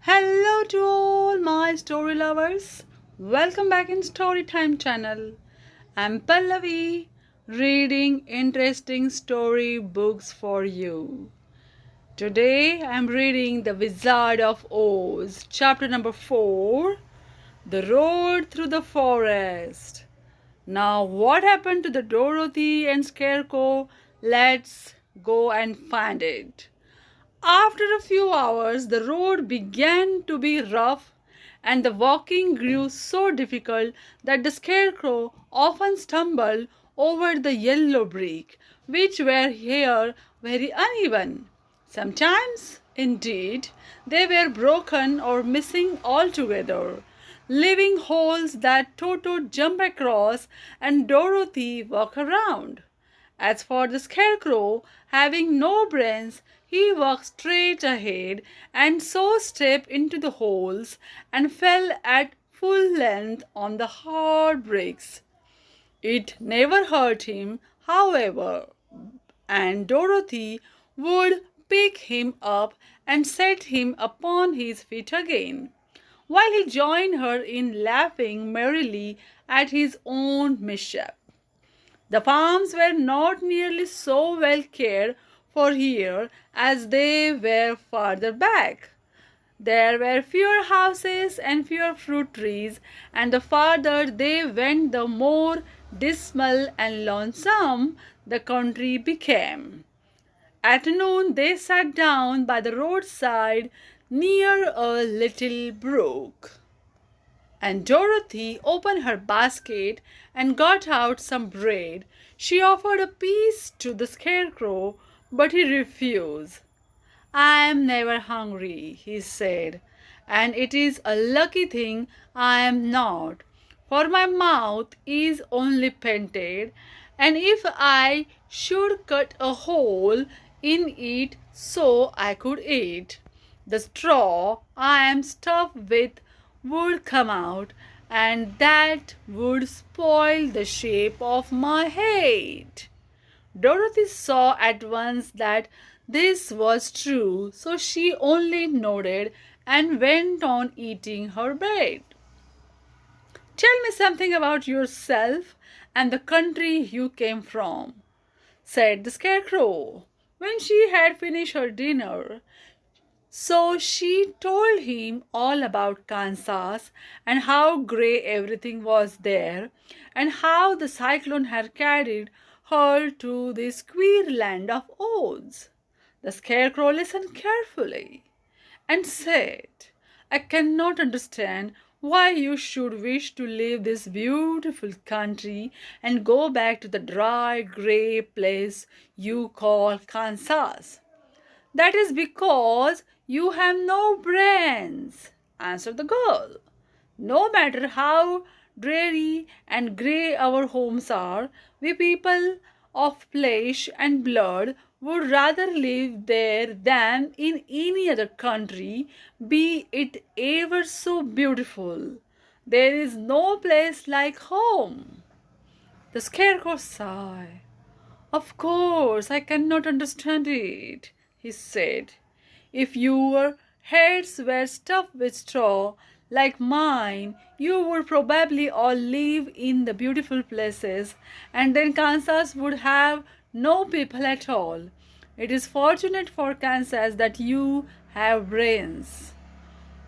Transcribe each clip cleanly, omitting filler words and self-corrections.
Hello to all my story lovers. Welcome back in Storytime channel. I'm Pallavi, reading interesting story books for you. Today I'm reading The Wizard of Oz, chapter number 4, The Road Through the Forest. Now what happened to the Dorothy and Scarecrow? Let's go and find it. After a few hours, the road began to be rough and the walking grew so difficult that the Scarecrow often stumbled over the yellow brick, which were here very uneven. Sometimes, indeed, they were broken or missing altogether, leaving holes that Toto jumped across and Dorothy walked around. As for the Scarecrow, having no brains, he walked straight ahead and so stepped into the holes and fell at full length on the hard bricks. It never hurt him, however, and Dorothy would pick him up and set him upon his feet again, while he joined her in laughing merrily at his own mishap. The farms were not nearly so well cared for here as they were farther back. There were fewer houses and fewer fruit trees, and the farther they went, the more dismal and lonesome the country became. At noon, they sat down by the roadside near a little brook, and Dorothy opened her basket and got out some bread. She offered a piece to the Scarecrow, but he refused. "I am never hungry," he said, "and it is a lucky thing I am not, for my mouth is only painted, and if I should cut a hole in it so I could eat, the straw I am stuffed with would come out, and that would spoil the shape of my head." Dorothy saw at once that this was true, so she only nodded and went on eating her bread. "Tell me something about yourself and the country you came from," said the Scarecrow, when she had finished her dinner. So she told him all about Kansas and how grey everything was there, and how the cyclone had carried her to this queer land of Oz. The Scarecrow listened carefully and said, "I cannot understand why you should wish to leave this beautiful country and go back to the dry, grey place you call Kansas." "That is because you have no brains," answered the girl. "No matter how dreary and grey our homes are, we people of flesh and blood would rather live there than in any other country, be it ever so beautiful. There is no place like home." The Scarecrow sighed. "Of course, I cannot understand it," he said. "If your heads were stuffed with straw like mine, you would probably all live in the beautiful places, and then Kansas would have no people at all. It is fortunate for Kansas that you have brains."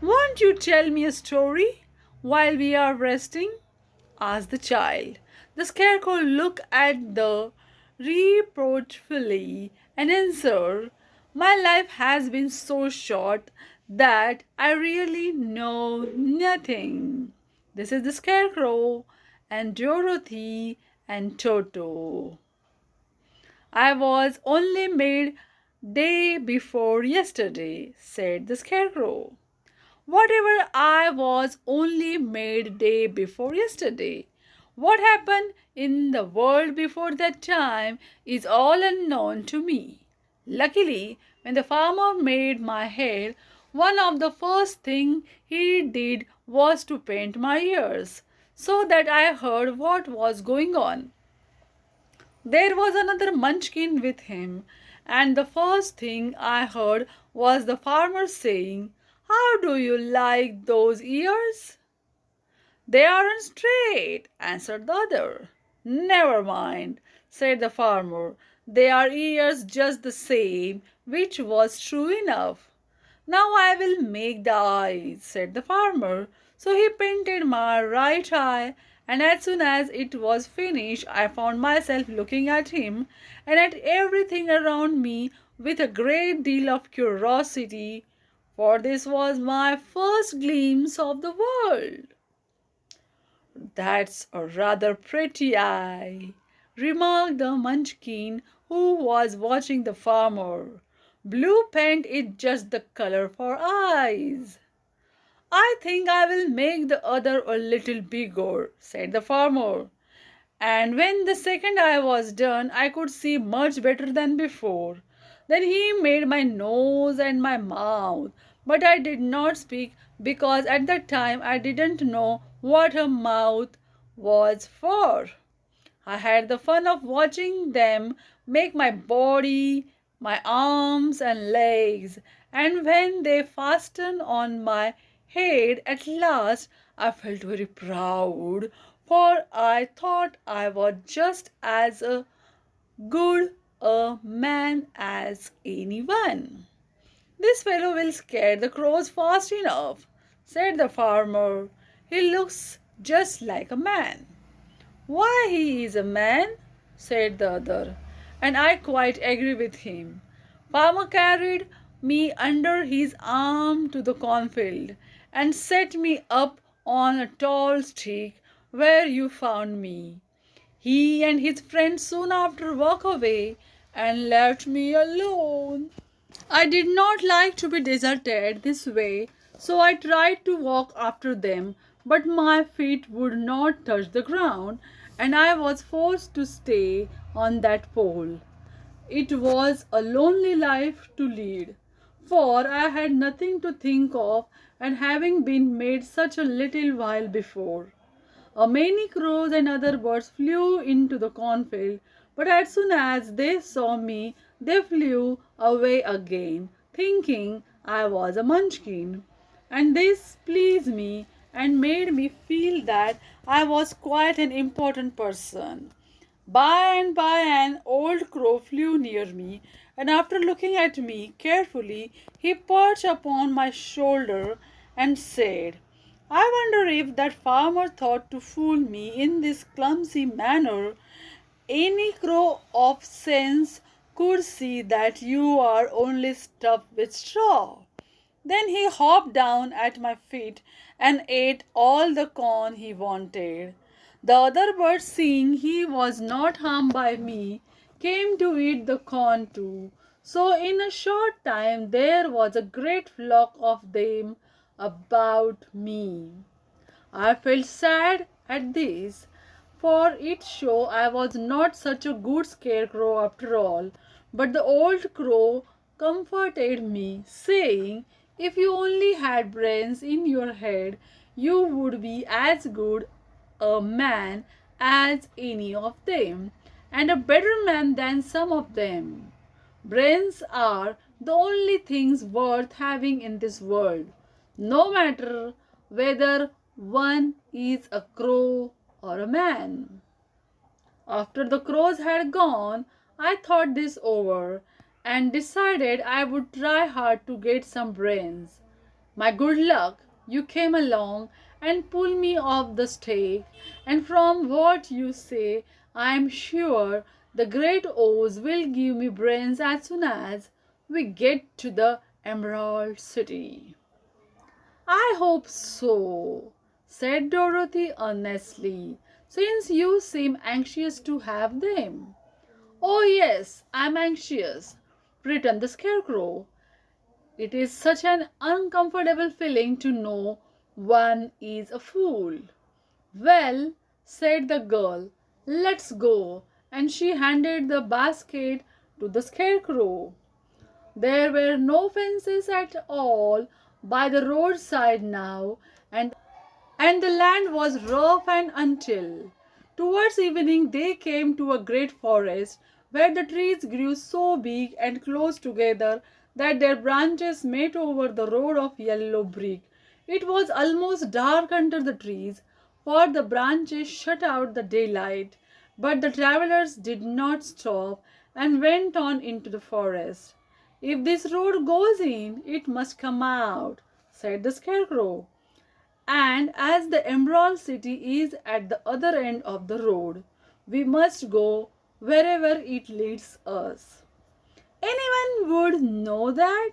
"Won't you tell me a story while we are resting?" asked the child. The Scarecrow looked at the reproachfully and answered, "My life has been so short that I really know nothing." This is the Scarecrow and Dorothy and Toto. "I was only made day before yesterday," said the Scarecrow. "Whatever I was only made day before yesterday. What happened in the world before that time is all unknown to me. Luckily, when the farmer made my hair, one of the first things he did was to paint my ears, so that I heard what was going on. There was another munchkin with him, and the first thing I heard was the farmer saying, How do you like those ears? They aren't straight, answered the other. Never mind, said the farmer. They are ears just the same, which was true enough. Now I will make the eyes, said the farmer. So he painted my right eye, and as soon as it was finished, I found myself looking at him and at everything around me with a great deal of curiosity, for this was my first glimpse of the world. That's a rather pretty eye, remarked the munchkin who was watching the farmer. Blue paint is just the color for eyes. I think I will make the other a little bigger, said the farmer. And when the second eye was done, I could see much better than before. Then he made my nose and my mouth, but I did not speak because at that time I didn't know what a mouth was for. I had the fun of watching them make my body, my arms and legs, and when they fastened on my head at last, I felt very proud, for I thought I was just as good a man as anyone. This fellow will scare the crows fast enough, said the farmer. He looks just like a man. Why, he is a man, said the other, and I quite agree with him. Farmer carried me under his arm to the cornfield and set me up on a tall stick where you found me. He and his friends soon after walked away and left me alone. I did not like to be deserted this way, so I tried to walk after them, but my feet would not touch the ground, and I was forced to stay on that pole. It was a lonely life to lead, for I had nothing to think of, and having been made such a little while before. Many crows and other birds flew into the cornfield, but as soon as they saw me, they flew away again, thinking I was a munchkin. And this pleased me and made me feel that I was quite an important person. By and by, an old crow flew near me, and after looking at me carefully, he perched upon my shoulder and said, I wonder if that farmer thought to fool me in this clumsy manner. Any crow of sense could see that you are only stuffed with straw. Then he hopped down at my feet and ate all the corn he wanted. The other birds, seeing he was not harmed by me, came to eat the corn too. So in a short time there was a great flock of them about me. I felt sad at this, for it showed I was not such a good scarecrow after all. But the old crow comforted me, saying, if you only had brains in your head, you would be as good a man as any of them, and a better man than some of them. Brains are the only things worth having in this world, no matter whether one is a crow or a man. After the crows had gone, I thought this over and decided I would try hard to get some brains. My good luck, you came along and pulled me off the stake, and from what you say, I am sure the great Oz will give me brains as soon as we get to the Emerald City. I hope so, said Dorothy earnestly, since you seem anxious to have them. Oh, yes, I'm anxious, returned the Scarecrow. It is such an uncomfortable feeling to know one is a fool. Well, said the girl, let's go, and she handed the basket to the Scarecrow. There were no fences at all by the roadside now, and the land was rough and until towards evening they came to a great forest where the trees grew so big and close together that their branches met over the road of yellow brick. It was almost dark under the trees, for the branches shut out the daylight. But the travelers did not stop and went on into the forest. If this road goes in, it must come out, said the scarecrow. And as the Emerald City is at the other end of the road, we must go wherever it leads us. Anyone would know that,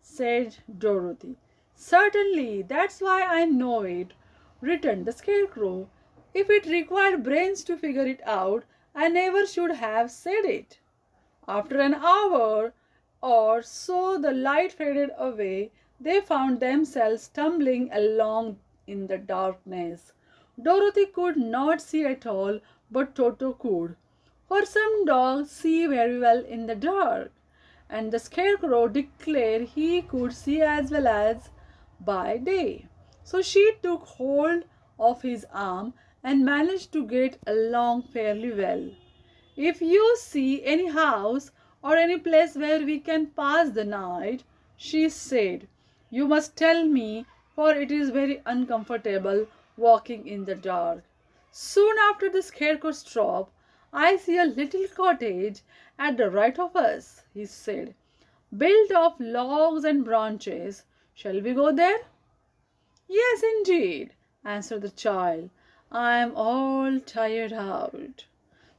said Dorothy. Certainly, that's why I know it, returned the Scarecrow. If it required brains to figure it out, I never should have said it. After an hour or so the light faded away. They found themselves stumbling along in the darkness. Dorothy could not see at all, but Toto could. For some dogs see very well in the dark, and the Scarecrow declared he could see as well as by day. So she took hold of his arm and managed to get along fairly well. If you see any house or any place where we can pass the night, she said, you must tell me, for it is very uncomfortable walking in the dark. Soon after the Scarecrow stopped, I see a little cottage at the right of us, he said, built of logs and branches. Shall we go there? Yes, indeed, answered the child. I am all tired out.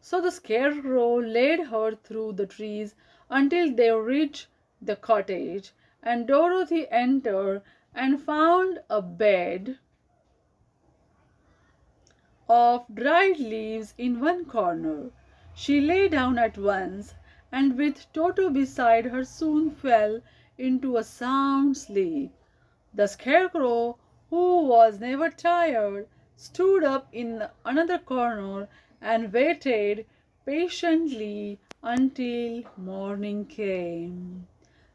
So the Scarecrow led her through the trees until they reached the cottage, and Dorothy entered and found a bed of dried leaves in one corner. She lay down at once, and with Toto beside her soon fell into a sound sleep. The Scarecrow, who was never tired, stood up in another corner and waited patiently until morning came.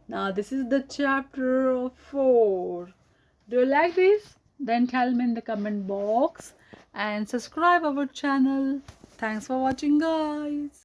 Now, this is the chapter 4. Do you like this? Then tell me in the comment box and subscribe our channel. Thanks for watching, guys.